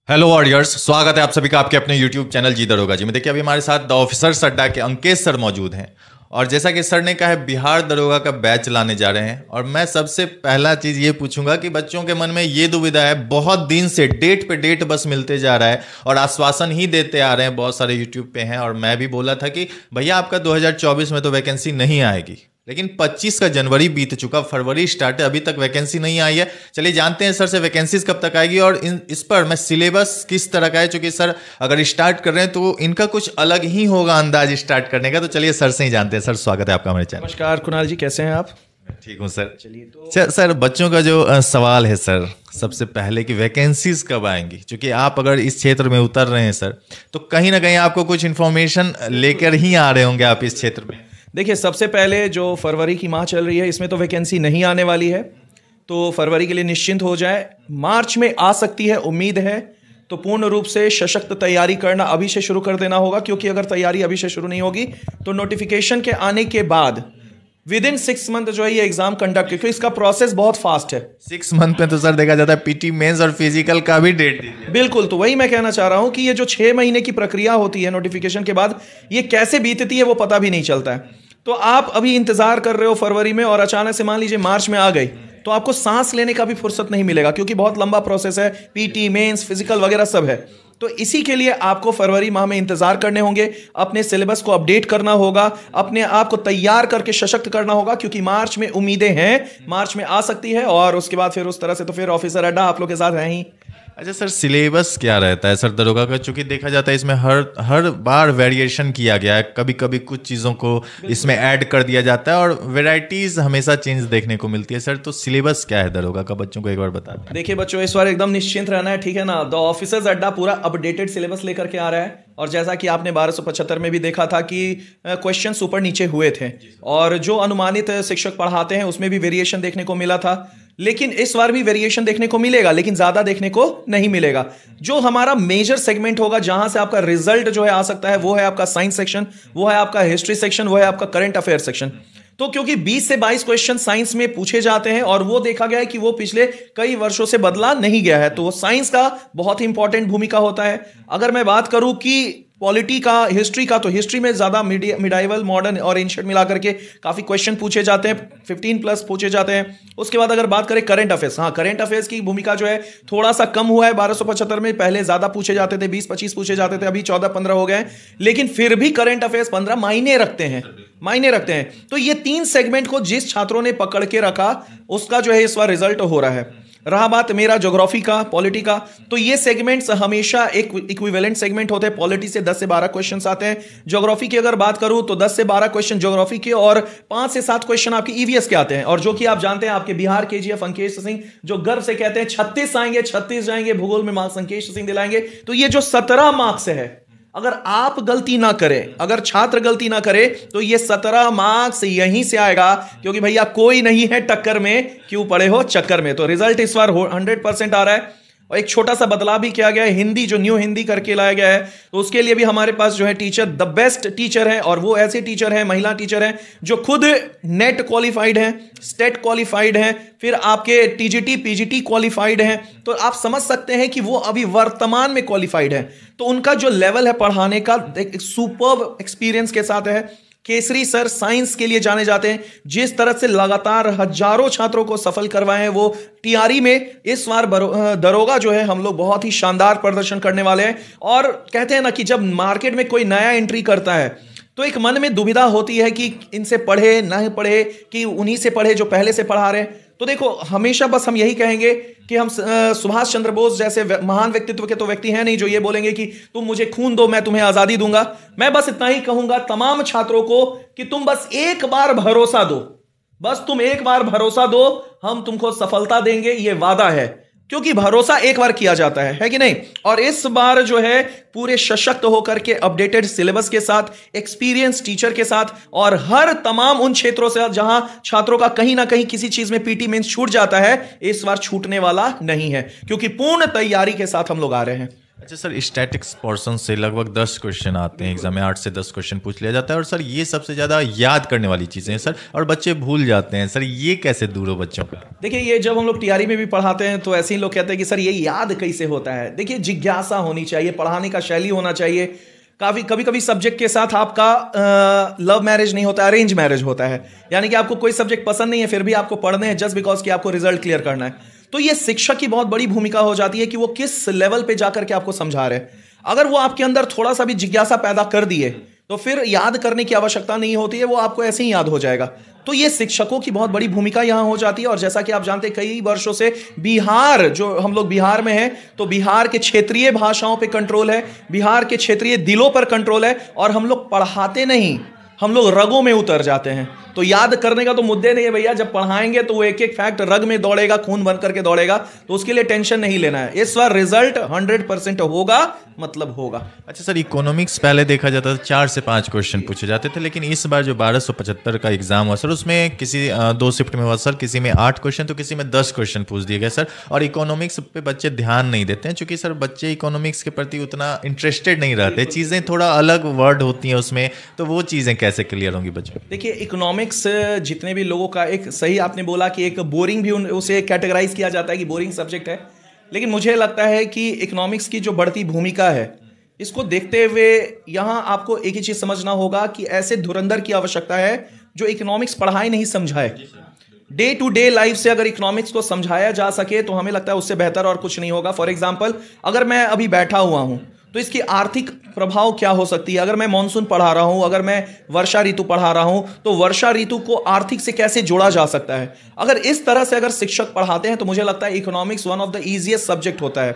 Hello audience, स्वागत है आप सभी का आपके अपने यूट्यूब चैनल जी दरोगा जी में। देखिए अभी हमारे साथ द ऑफिसर्स अड्डा के अंकेश सर मौजूद हैं और जैसा कि सर ने कहा है बिहार दरोगा का बैच लाने जा रहे हैं। और मैं सबसे पहला चीज़ ये पूछूंगा कि बच्चों के मन में ये दुविधा है, बहुत दिन से डेट पे डेट बस मिलते जा रहा है और आश्वासन ही देते आ रहे हैं, बहुत सारे यूट्यूब पे हैं। और मैं भी बोला था कि भैया आपका 2024 में तो वैकेंसी नहीं आएगी, लेकिन 25 का जनवरी बीत चुका, फरवरी स्टार्ट है, अभी तक वैकेंसी नहीं आई है। चलिए जानते हैं सर से वैकेंसीज कब तक आएगी और इस पर मैं सिलेबस किस तरह का है, चूंकि सर अगर स्टार्ट कर रहे हैं तो इनका कुछ अलग ही होगा अंदाज स्टार्ट करने का। तो चलिए सर से ही जानते हैं। सर स्वागत है आपका हमारे चैनल। नमस्कार कुणाल जी, कैसे हैं आप? ठीक हूँ सर। चलिए तो सर बच्चों का जो सवाल है सर, सबसे पहले कि वैकेंसीज कब आएंगी, क्योंकि आप अगर इस क्षेत्र में उतर रहे हैं सर तो कहीं ना कहीं आपको कुछ इन्फॉर्मेशन लेकर ही आ रहे होंगे आप इस क्षेत्र में। देखिए, सबसे पहले जो फरवरी की माह चल रही है इसमें तो वैकेंसी नहीं आने वाली है, तो फरवरी के लिए निश्चिंत हो जाए। मार्च में आ सकती है, उम्मीद है, तो पूर्ण रूप से सशक्त तैयारी करना अभी से शुरू कर देना होगा, क्योंकि अगर तैयारी अभी से शुरू नहीं होगी तो नोटिफिकेशन के आने के बाद विद इन 6 मंथ जो है ये एग्जाम कंडक्ट, क्योंकि इसका प्रोसेस बहुत फास्ट है। 6 मंथ में तो सर देखा जाता है पीटी मेंस और फिजिकल का भी डेट दीजिए। बिल्कुल, तो वही मैं कहना चाह रहा हूं कि ये जो 6 महीने की प्रक्रिया होती है नोटिफिकेशन के बाद, ये कैसे बीतती है वो पता भी नहीं चलता है। तो आप अभी इंतजार कर रहे हो फरवरी में और अचानक से मान लीजिए मार्च में आ गई, तो आपको सांस लेने का भी फुर्सत नहीं मिलेगा, क्योंकि बहुत लंबा प्रोसेस है, पीटी मेंस फिजिकल वगैरह सब है। तो इसी के लिए आपको फरवरी माह में इंतजार करने होंगे, अपने सिलेबस को अपडेट करना होगा, अपने आप को तैयार करके सशक्त करना होगा, क्योंकि मार्च में उम्मीदें हैं, मार्च में आ सकती है। और उसके बाद फिर उस तरह से तो फिर ऑफिसर अड्डा आप लोग के साथ है ही। अच्छा सर, सिलेबस क्या रहता है सर दरोगा का? चूंकि देखा जाता है इसमें हर बार वेरिएशन किया गया है, कभी कभी कुछ चीज़ों को इसमें ऐड कर दिया जाता है और वेराइटीज हमेशा चेंज देखने को मिलती है। सर तो सिलेबस क्या है दरोगा का, बच्चों को एक बार बता दें। देखिए बच्चों, इस बार एकदम निश्चिंत रहना है, ठीक है ना। द ऑफिसर्स अड्डा पूरा अपडेटेड सिलेबस लेकर के आ रहा है, और जैसा कि आपने 1275 में भी देखा था कि क्वेश्चन ऊपर नीचे हुए थे, और जो अनुमानित शिक्षक पढ़ाते हैं उसमें भी वेरिएशन देखने को मिला था। लेकिन इस बार भी वेरिएशन देखने को मिलेगा, लेकिन ज्यादा देखने को नहीं मिलेगा। जो हमारा मेजर सेगमेंट होगा, जहां से आपका रिजल्ट जो है आ सकता है, वो है आपका साइंस सेक्शन, वो है आपका हिस्ट्री सेक्शन, वो है आपका करंट अफेयर सेक्शन। तो क्योंकि 20 से 22 क्वेश्चन साइंस में पूछे जाते हैं, और वो देखा गया है कि वो पिछले कई वर्षों से बदला नहीं गया है, तो वो साइंस का बहुत ही इंपॉर्टेंट भूमिका होता है। अगर मैं बात करूं कि पॉलिटी का, हिस्ट्री का, तो हिस्ट्री में ज्यादा मिडाइवल, मॉडर्न और एंशिएंट मिला करके काफी क्वेश्चन पूछे जाते हैं, 15 प्लस पूछे जाते हैं। उसके बाद अगर बात करें करंट अफेयर्स, हाँ, करंट अफेयर्स की भूमिका जो है थोड़ा सा कम हुआ है 1275 में। पहले ज्यादा पूछे जाते थे, 20-25 पूछे जाते थे, अभी 14-15 हो गए, लेकिन फिर भी करंट अफेयर्स 15 मायने रखते हैं। तो ये 3 सेगमेंट को जिस छात्रों ने पकड़ के रखा, उसका जो है इस बार रिजल्ट हो रहा है। रहा बात मेरा ज्योग्राफी का, पॉलिटी का, तो ये सेगमेंट्स हमेशा एक इक्विवेलेंट सेगमेंट होते हैं। पॉलिटी से 10 से 12 क्वेश्चंस आते हैं। ज्योग्राफी की अगर बात करूं तो 10 से 12 क्वेश्चन ज्योग्राफी के, और 5 से 7 क्वेश्चन आपके ईवीएस के आते हैं। और जो कि आप जानते हैं, आपके बिहार केजीएफ अंकेश सिंह जो गर्व से कहते हैं 36 आएंगे, 36 जाएंगे, भूगोल में मार्क्स अंकेश सिंह दिलाएंगे। तो ये जो 17 मार्क्स है, अगर आप गलती ना करें, अगर छात्र गलती ना करे, तो ये 17 मार्क्स यहीं से आएगा, क्योंकि भैया कोई नहीं है टक्कर में, क्यों पड़े हो चक्कर में। तो रिजल्ट इस बार 100% आ रहा है। और एक छोटा सा बदलाव भी किया गया है, हिंदी जो न्यू हिंदी करके लाया गया है, तो उसके लिए भी हमारे पास जो है टीचर द बेस्ट टीचर है, और वो ऐसे टीचर हैं, महिला टीचर हैं, जो खुद नेट क्वालिफाइड हैं, स्टेट क्वालिफाइड हैं, फिर आपके टीजीटी पीजीटी क्वालिफाइड हैं। तो आप समझ सकते हैं कि वो अभी वर्तमान में क्वालिफाइड हैं। तो उनका जो लेवल है पढ़ाने का, एक सुपर्ब एक्सपीरियंस के साथ है। केसरी सर साइंस के लिए जाने जाते हैं, जिस तरह से लगातार हजारों छात्रों को सफल करवाए हैं वो टीआरई में। इस बार दरोगा जो है हम लोग बहुत ही शानदार प्रदर्शन करने वाले हैं। और कहते हैं ना कि जब मार्केट में कोई नया एंट्री करता है तो एक मन में दुविधा होती है कि इनसे पढ़े ना पढ़े, कि उन्हीं से पढ़े जो पहले से पढ़ा रहे हैं। तो देखो, हमेशा बस हम यही कहेंगे कि हम सुभाष चंद्र बोस जैसे महान व्यक्तित्व के तो व्यक्ति हैं नहीं जो ये बोलेंगे कि तुम मुझे खून दो, मैं तुम्हें आजादी दूंगा। मैं बस इतना ही कहूंगा तमाम छात्रों को कि तुम बस एक बार भरोसा दो, बस तुम एक बार भरोसा दो, हम तुमको सफलता देंगे, ये वादा है। क्योंकि भरोसा एक बार किया जाता है कि नहीं। और इस बार जो है पूरे सशक्त होकर के अपडेटेड सिलेबस के साथ, एक्सपीरियंस टीचर के साथ, और हर तमाम उन क्षेत्रों से जहां छात्रों का कहीं ना कहीं किसी चीज में पीटी मेंस छूट जाता है, इस बार छूटने वाला नहीं है, क्योंकि पूर्ण तैयारी के साथ हम लोग आ रहे हैं। अच्छा सर, स्टैटिक्स पोर्शन से लगभग 10 क्वेश्चन आते हैं एग्जाम में, 8 से 10 क्वेश्चन पूछ लिया जाता है, और सर ये सबसे ज़्यादा याद करने वाली चीज़ें हैं सर, और बच्चे भूल जाते हैं सर, ये कैसे दूर हो बच्चों का? देखिए, ये जब हम लोग टीआरई में भी पढ़ाते हैं तो ऐसे ही लोग कहते हैं कि सर ये याद कैसे होता है। देखिए, जिज्ञासा होनी चाहिए, पढ़ाने का शैली होना चाहिए। कभी कभी सब्जेक्ट के साथ आपका लव मैरिज नहीं होता, अरेंज मैरिज होता है। यानी कि आपको कोई सब्जेक्ट पसंद नहीं है, फिर भी आपको पढ़ने हैं जस्ट बिकॉज कि आपको रिजल्ट क्लियर करना है। तो ये शिक्षक की बहुत बड़ी भूमिका हो जाती है कि वो किस लेवल पे जाकर के आपको समझा रहे हैं। अगर वो आपके अंदर थोड़ा सा भी जिज्ञासा पैदा कर दिए तो फिर याद करने की आवश्यकता नहीं होती है, वो आपको ऐसे ही याद हो जाएगा। तो ये शिक्षकों की बहुत बड़ी भूमिका यहां हो जाती है। और जैसा कि आप जानते हैं, कई वर्षों से बिहार, जो हम लोग बिहार में हैं, तो बिहार के क्षेत्रीय भाषाओं पे कंट्रोल है, बिहार के क्षेत्रीय दिलों पर कंट्रोल है, और हम लोग पढ़ाते नहीं, हम लोग रगों में उतर जाते हैं। तो याद करने का तो मुद्दे नहीं है भैया, जब पढ़ाएंगे तो वो एक एक फैक्ट रग में दौड़ेगा, खून बन करके दौड़ेगा, तो उसके लिए टेंशन नहीं लेना है। इस बार रिजल्ट 100% होगा, मतलब होगा। अच्छा सर, इकोनॉमिक्स पहले देखा जाता था 4 से 5 क्वेश्चन पूछे जाते थे, लेकिन इस बार जो 1275 का एग्जाम हुआ सर, उसमें किसी 2 शिफ्ट में हुआ सर, किसी में 8 क्वेश्चन तो किसी में 10 क्वेश्चन पूछ दिए गए सर। और इकोनॉमिक्स पे बच्चे ध्यान नहीं देते हैं, क्योंकि सर बच्चे इकोनॉमिक्स के प्रति उतना इंटरेस्टेड नहीं रहते, चीज़ें थोड़ा अलग वर्ड होती हैं उसमें, तो वो चीज़ें कैसे क्लियर होंगी बच्चों? देखिए, इकोनॉमिक्स जितने भी लोगों का, एक सही आपने बोला कि एक बोरिंग भी उसे कैटेगराइज किया जाता है कि बोरिंग सब्जेक्ट है, लेकिन मुझे लगता है कि इकोनॉमिक्स की जो बढ़ती भूमिका है, इसको देखते हुए यहाँ आपको एक ही चीज समझना होगा कि ऐसे धुरंधर की आवश्यकता है जो इकोनॉमिक्स पढ़ाए नहीं समझाए। डे टू डे लाइफ से अगर इकोनॉमिक्स को समझाया जा सके तो हमें लगता है उससे बेहतर और कुछ नहीं होगा। फॉर एग्जाम्पल, अगर मैं अभी बैठा हुआ हूं तो इसकी आर्थिक प्रभाव क्या हो सकती है। अगर मैं मॉनसून पढ़ा रहा हूं, अगर मैं वर्षा ऋतु पढ़ा रहा हूं, तो वर्षा ऋतु को आर्थिक से कैसे जोड़ा जा सकता है। अगर इस तरह से अगर शिक्षक पढ़ाते हैं तो मुझे लगता है economics one of the easiest subject होता है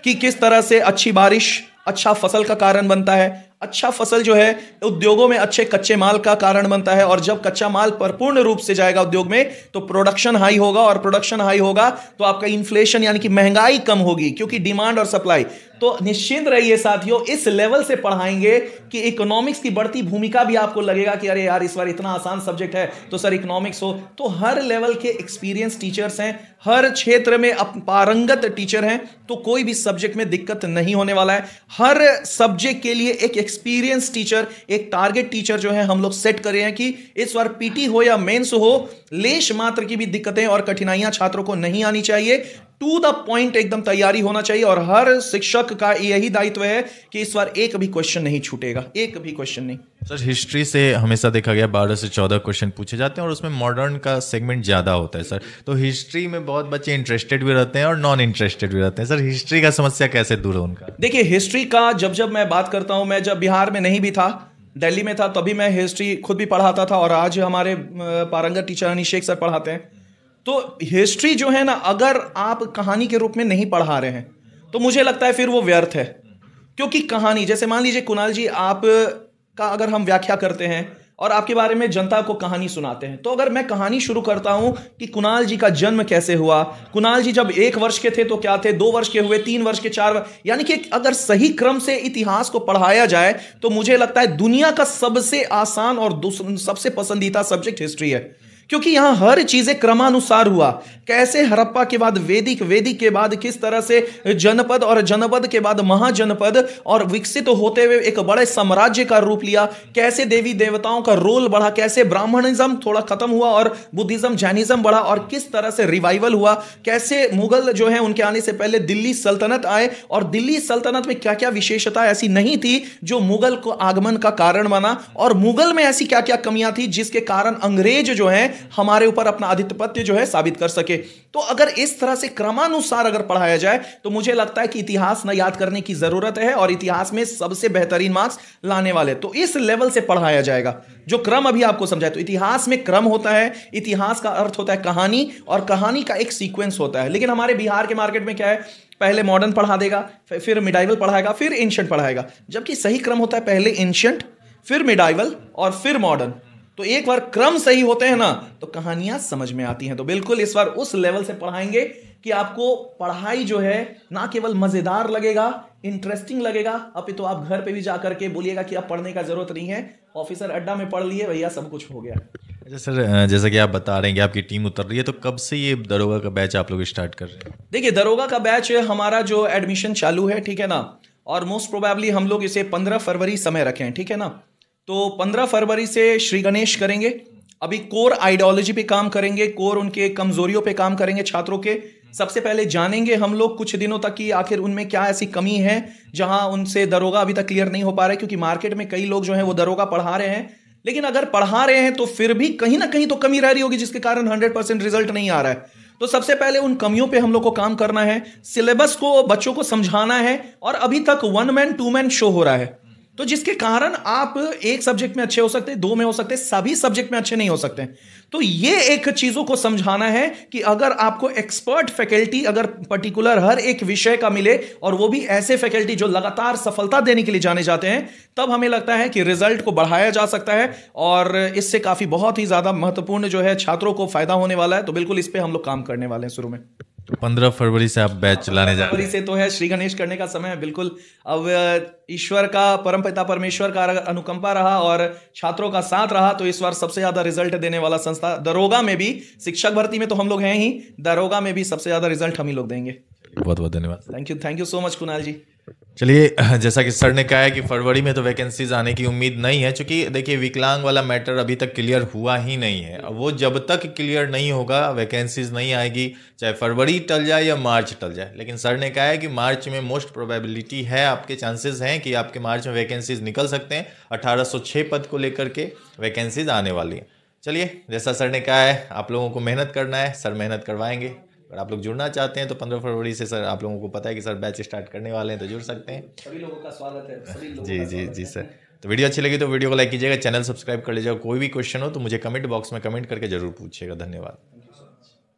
कि किस तरह से अच्छी बारिश अच्छा फसल का कारण बनता है। अच्छा फसल जो है उद्योगों में अच्छे कच्चे माल का कारण बनता है, और जब कच्चा माल परिपूर्ण रूप से जाएगा उद्योग में तो प्रोडक्शन हाई होगा, और प्रोडक्शन हाई होगा तो आपका इन्फ्लेशन यानी कि महंगाई कम होगी, क्योंकि डिमांड और सप्लाई। तो निश्चिंत रहिए साथियों, इस लेवल से पढ़ाएंगे कि इकोनॉमिक्स की बढ़ती भूमिका भी आपको लगेगा कि अरे यार, इस बार इतना आसान सब्जेक्ट है तो सर इकोनॉमिक्स हो। तो हर लेवल के एक्सपीरियंस टीचर्स हैं, हर क्षेत्र में पारंगत टीचर हैं, तो कोई भी सब्जेक्ट में दिक्कत नहीं होने वाला है। हर सब्जेक्ट के लिए एक एक्सपीरियंस टीचर, एक टारगेट टीचर जो है हम लोग सेट कर रहे हैं कि इस बार पीटी हो या मेंस हो, लेश मात्र की भी दिक्कतें और कठिनाइयां छात्रों को नहीं आनी चाहिए। टू द पॉइंट एकदम तैयारी होना चाहिए, और हर शिक्षक का यही दायित्व है कि इस बार एक भी क्वेश्चन नहीं छूटेगा, एक भी क्वेश्चन नहीं। सर, हिस्ट्री से हमेशा देखा गया 12 से 14 क्वेश्चन पूछे जाते हैं, और उसमें मॉडर्न का सेगमेंट ज़्यादा होता है सर। तो हिस्ट्री में बहुत बच्चे इंटरेस्टेड भी रहते हैं और नॉन इंटरेस्टेड भी रहते हैं सर, हिस्ट्री का समस्या कैसे दूर हो उनका? देखिए, हिस्ट्री का जब मैं बात करता हूं, मैं जब बिहार में नहीं भी था, दिल्ली में था, तभी मैं हिस्ट्री खुद भी पढ़ाता था, और आज हमारे पारंगत टीचर अनिशेख सर पढ़ाते हैं। तो हिस्ट्री जो है ना, अगर आप कहानी के रूप में नहीं पढ़ा रहे हैं तो मुझे लगता है फिर वो व्यर्थ है। क्योंकि कहानी, जैसे मान लीजिए कुणाल जी, आप का अगर हम व्याख्या करते हैं और आपके बारे में जनता को कहानी सुनाते हैं, तो अगर मैं कहानी शुरू करता हूं कि कुणाल जी का जन्म कैसे हुआ, कुणाल जी जब 1 वर्ष के थे तो क्या थे, 2 वर्ष के हुए, 3 वर्ष के, 4 वर्ष, यानी कि अगर सही क्रम से इतिहास को पढ़ाया जाए तो मुझे लगता है दुनिया का सबसे आसान और सबसे पसंदीदा सब्जेक्ट हिस्ट्री है। क्योंकि यहां हर चीजें क्रमानुसार हुआ, कैसे हड़प्पा के बाद वैदिक, वैदिक के बाद किस तरह से जनपद, और जनपद के बाद महाजनपद, और विकसित होते हुए एक बड़े साम्राज्य का रूप लिया, कैसे देवी देवताओं का रोल बढ़ा, कैसे ब्राह्मणिज्म थोड़ा खत्म हुआ और बुद्धिज्म, जैनिज्म बढ़ा, और किस तरह से रिवाइवल हुआ, कैसे मुगल जो है उनके आने से पहले दिल्ली सल्तनत आए, और दिल्ली सल्तनत में क्या क्या विशेषता ऐसी नहीं थी जो मुगल को आगमन का कारण बना, और मुगल में ऐसी क्या क्या कमियां थी जिसके कारण अंग्रेज जो है हमारे ऊपर अपना आधिपत्य जो है साबित कर सके। तो अगर इस तरह से क्रमानुसार अगर पढ़ाया जाए तो मुझे लगता है कि इतिहास न याद करने की जरूरत है, और इतिहास में सबसे बेहतरीन मार्क्स लाने वाले तो इस लेवल से पढ़ाया जाएगा। जो क्रम अभी आपको समझाए, तो इतिहास में क्रम होता है, इतिहास का अर्थ होता है कहानी, और कहानी का एक सीक्वेंस होता है। लेकिन हमारे बिहार के मार्केट में क्या है, पहले मॉडर्न पढ़ा देगा, फिर मिडाइवल पढ़ाएगा, फिर एंशिएंट पढ़ाएगा, जबकि सही क्रम होता है पहले एंशिएंट, फिर मिडाइवल और फिर मॉडर्न। तो एक बार क्रम सही होते हैं ना तो कहानियां समझ में आती हैं। तो बिल्कुल इस बार उस लेवल से पढ़ाएंगे कि आपको पढ़ाई जो है ना केवल मजेदार लगेगा, इंटरेस्टिंग लगेगा, अपितु आप घर पे भी जाकर के बोलिएगा कि अब पढ़ने का जरूरत नहीं है, ऑफिसर अड्डा में पढ़ लिए भैया, सब कुछ हो गया। अच्छा सर, जैसा कि आप बता रहे हैं कि आपकी टीम उतर रही है, तो कब से ये दरोगा का बैच आप लोग स्टार्ट कर रहे हैं? देखिए, दरोगा का बैच हमारा जो एडमिशन चालू है, ठीक है ना, और मोस्ट प्रोबेबली हम लोग इसे 15 फरवरी समय रखे हैं, ठीक है ना। तो 15 फरवरी से श्री गणेश करेंगे। अभी कोर आइडियोलॉजी पे काम करेंगे, कोर उनके कमजोरियों पे काम करेंगे छात्रों के। सबसे पहले जानेंगे हम लोग कुछ दिनों तक कि आखिर उनमें क्या ऐसी कमी है जहां उनसे दरोगा अभी तक क्लियर नहीं हो पा रहा है, क्योंकि मार्केट में कई लोग जो हैं वो दरोगा पढ़ा रहे हैं, लेकिन अगर पढ़ा रहे हैं तो फिर भी कहीं ना कहीं तो कमी रह रही होगी जिसके कारण 100% रिजल्ट नहीं आ रहा है। तो सबसे पहले उन कमियों पे हम लोग को काम करना है, सिलेबस को बच्चों को समझाना है। और अभी तक 1 मैन 2 मैन शो हो रहा है, तो जिसके कारण आप एक सब्जेक्ट में अच्छे हो सकते हैं, 2 में हो सकते हैं, सभी सब्जेक्ट में अच्छे नहीं हो सकते। तो ये एक चीजों को समझाना है कि अगर आपको एक्सपर्ट फैकल्टी अगर पर्टिकुलर हर एक विषय का मिले, और वो भी ऐसे फैकल्टी जो लगातार सफलता देने के लिए जाने जाते हैं, तब हमें लगता है कि रिजल्ट को बढ़ाया जा सकता है और इससे काफी बहुत ही ज्यादा महत्वपूर्ण जो है छात्रों को फायदा होने वाला है। तो बिल्कुल इस पे हम लोग काम करने वाले हैं शुरू में। 15 फरवरी से आप बैच चलाने जा रहे फरवरी से तो है श्री गणेश करने का समय है, बिल्कुल। अब ईश्वर का, परमपिता परमेश्वर का अगर अनुकंपा रहा और छात्रों का साथ रहा तो इस बार सबसे ज्यादा रिजल्ट देने वाला संस्था दरोगा में भी, शिक्षक भर्ती में तो हम लोग हैं ही, दरोगा में भी सबसे ज्यादा रिजल्ट हम ही लोग देंगे। बहुत बहुत धन्यवाद। Thank you so much Kunal ji. चलिए, जैसा कि सर ने कहा है कि फरवरी में तो वैकेंसीज आने की उम्मीद नहीं है, क्योंकि देखिए विकलांग वाला मैटर अभी तक क्लियर हुआ ही नहीं है। वो जब तक क्लियर नहीं होगा वैकेंसीज नहीं आएगी, चाहे फरवरी टल जाए या मार्च टल जाए। लेकिन सर ने कहा है कि मार्च में मोस्ट प्रोबेबिलिटी है, आपके चांसेस हैं कि आपके मार्च में वैकेंसीज निकल सकते हैं। 1806 पद को लेकर के वैकेंसीज आने वाली है। चलिए, जैसा सर ने कहा है आप लोगों को मेहनत करना है, सर मेहनत करवाएंगे। अगर आप लोग जुड़ना चाहते हैं तो 15 फरवरी से सर, आप लोगों को पता है कि सर बैच स्टार्ट करने वाले हैं, तो जुड़ सकते हैं। सभी लोगों का स्वागत है, सभी लोगों जी का जी स्वागत जी है। सर। तो वीडियो अच्छी लगी तो वीडियो को लाइक कीजिएगा, चैनल सब्सक्राइब कर लीजिएगा। कोई भी क्वेश्चन हो तो मुझे कमेंट बॉक्स में कमेंट करके जरूर पूछिएगा। धन्यवाद।